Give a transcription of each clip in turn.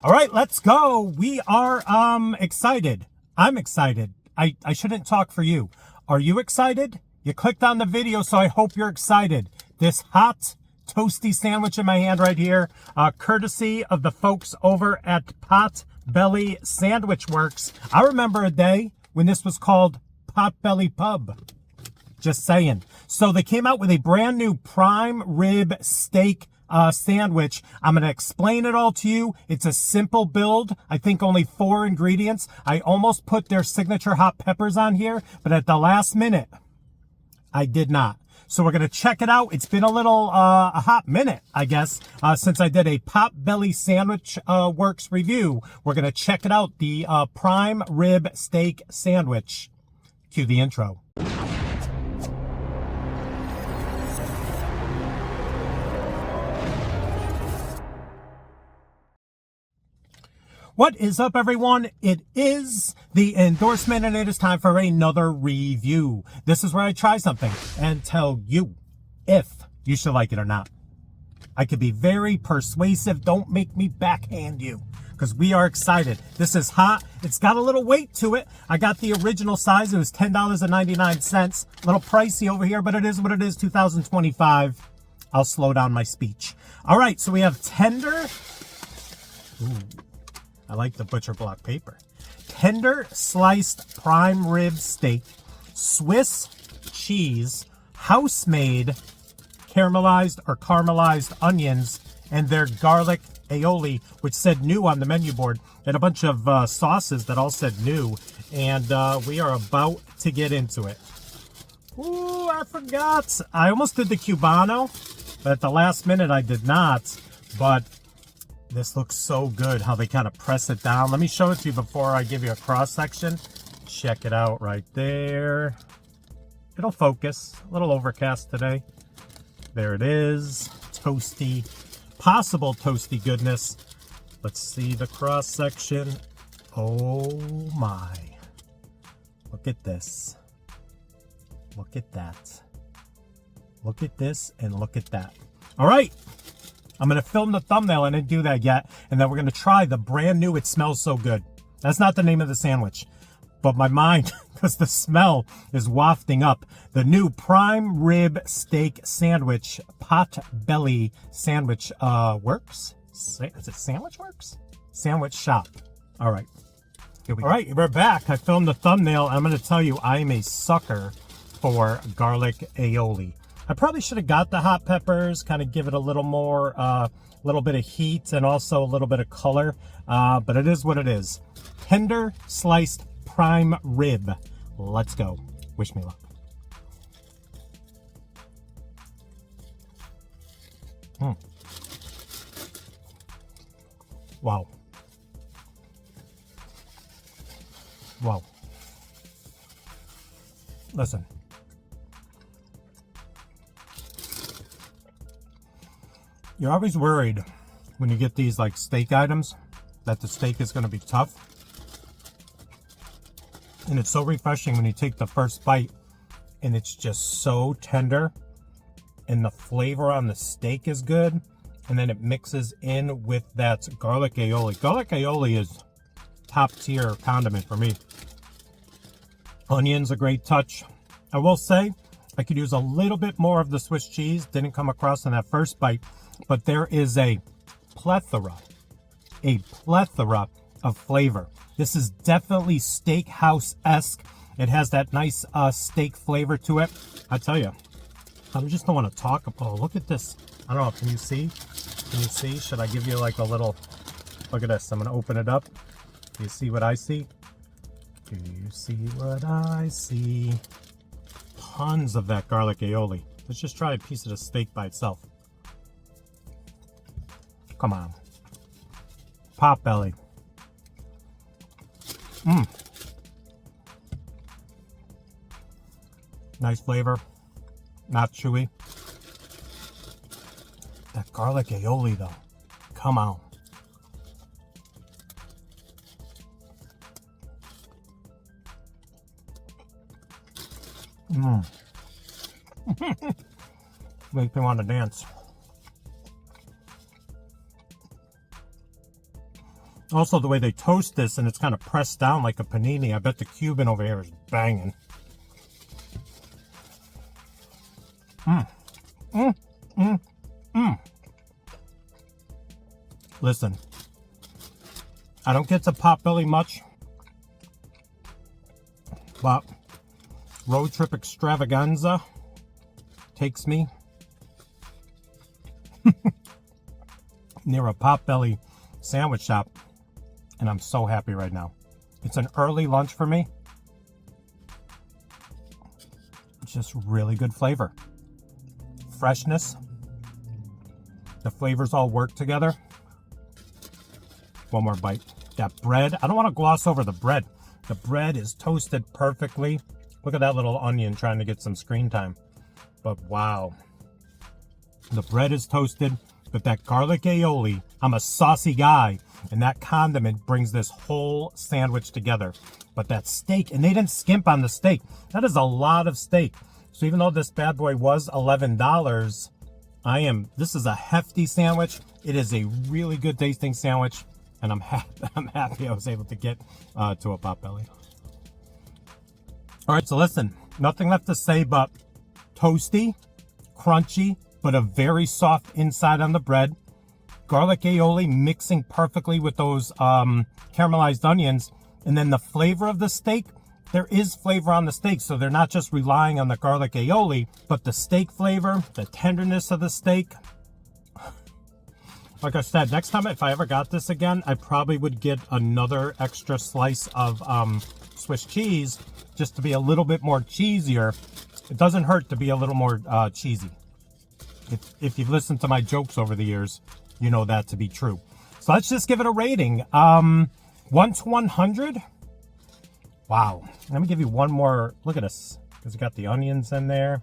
All right, let's go. We are excited. I'm excited. I shouldn't talk for you. Are you excited? You clicked on the video, so I hope you're excited. This hot, toasty sandwich in my hand right here, courtesy of the folks over at Potbelly Sandwich Works. I remember a day when this was called Potbelly Pub. Just saying. So they came out with a brand new prime rib steak sandwich. I'm going to explain it all to you. It's a simple build. I think only 4 ingredients. I almost put their signature hot peppers on here, but at the last minute, I did not. So we're going to check it out. It's been a little, a hot minute, I guess, since I did a Potbelly Sandwich Works review. We're going to check it out. The prime rib steak sandwich. Cue the intro. What is up, everyone? It is the endorsement, and it is time for another review. This is where I try something and tell you if you should like it or not. I could be very persuasive. Don't make me backhand you, because we are excited. This is hot. It's got a little weight to it. I got the original size. It was $10.99. A little pricey over here, but it is what it is, 2025. I'll slow down my speech. All right, so we have tender... Ooh. I like the butcher block paper. Tender sliced prime rib steak, Swiss cheese, house-made caramelized onions, and their garlic aioli, which said new on the menu board, and a bunch of sauces that all said new. And we are about to get into it. Ooh, I forgot. I almost did the Cubano, but at the last minute I did not. But this looks so good, how they kind of press it down. Let me show it to you before I give you a cross section. Check it out right there. It'll focus. A little overcast today. There it is. Toasty, possible toasty goodness. Let's see the cross section. Oh my. Look at this. Look at that. Look at this and look at that. All right. I'm going to film the thumbnail. I didn't do that yet. And then we're going to try the brand new It Smells So Good. That's not the name of the sandwich. But my mind, because the smell is wafting up. The new prime rib steak sandwich, Potbelly Sandwich Works? Is it Sandwich Works? Sandwich Shop. All right. Here we go. All right, we're back. I filmed the thumbnail. I'm going to tell you, I am a sucker for garlic aioli. I probably should have got the hot peppers, kind of give it a little more, little bit of heat and also a little bit of color. But it is what it is. Tender sliced prime rib. Let's go. Wish me luck. Wow. Wow. Listen. You're always worried when you get these like steak items that the steak is going to be tough. And it's so refreshing when you take the first bite and it's just so tender and the flavor on the steak is good. And then it mixes in with that garlic aioli. Garlic aioli is top tier condiment for me. Onion's a great touch. I will say I could use a little bit more of the Swiss cheese. Didn't come across in that first bite. But there is a plethora of flavor. This is definitely steakhouse-esque. It has that nice steak flavor to it. I tell you, I just don't want to talk. Oh, look at this. I don't know. Can you see? Can you see? Should I give you like a little... Look at this. I'm going to open it up. Do you see what I see? Do you see what I see? Tons of that garlic aioli. Let's just try a piece of the steak by itself. Come on. Potbelly. Nice flavor. Not chewy. That garlic aioli, though. Come on. Makes me want to dance. Also, the way they toast this and it's kind of pressed down like a panini. I bet the Cuban over here is banging. Listen, I don't get to Potbelly much, but Road Trip Extravaganza takes me near a Potbelly Sandwich Shop, and I'm so happy right now. It's an early lunch for me. It's just really good flavor. Freshness. The flavors all work together. One more bite. That bread, I don't want to gloss over the bread. The bread is toasted perfectly. Look at that little onion trying to get some screen time. But wow. The bread is toasted, but that garlic aioli, I'm a saucy guy, and that condiment brings this whole sandwich together. But that steak, and they didn't skimp on the steak. That is a lot of steak. So even though this bad boy was $11, this is a hefty sandwich. It is a really good tasting sandwich, and I'm happy I was able to get to a Potbelly. All right, so listen, nothing left to say but toasty, crunchy, but a very soft inside on the bread. Garlic aioli mixing perfectly with those caramelized onions. And then the flavor of the steak, there is flavor on the steak, so they're not just relying on the garlic aioli, but the steak flavor, the tenderness of the steak. Like I said, next time if I ever got this again, I probably would get another extra slice of Swiss cheese just to be a little bit more cheesier. It doesn't hurt to be a little more cheesy. If you've listened to my jokes over the years, you know that to be true. So let's just give it a rating. 1 to 100. Wow. Let me give you one more. Look at this. Because we got the onions in there.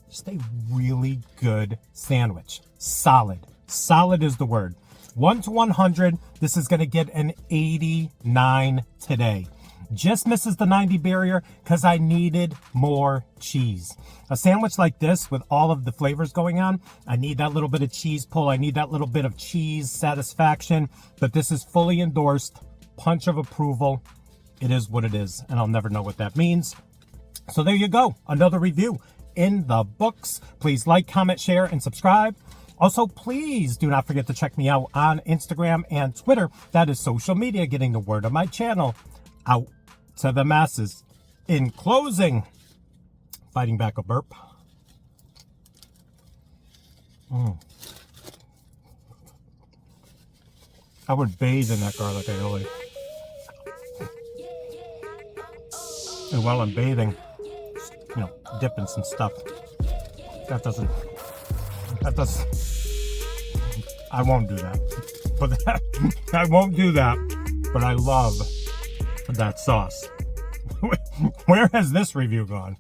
Just a really good sandwich. Solid. Solid is the word. 1 to 100. This is going to get an 89 today. Just misses the 90 barrier because I needed more cheese. A sandwich like this with all of the flavors going on, I need that little bit of cheese pull. I need that little bit of cheese satisfaction. But this is fully endorsed. Punch of approval. It is what it is, and I'll never know what that means. So there you go. Another review in the books. Please like, comment, share, and subscribe. Also, please do not forget to check me out on Instagram and Twitter. That is social media, getting the word of my channel out to the masses. In closing, fighting back a burp. I would bathe in that garlic aioli. And while I'm bathing, dip in some stuff. I won't do that. I won't do that, but I love that sauce. Where has this review gone?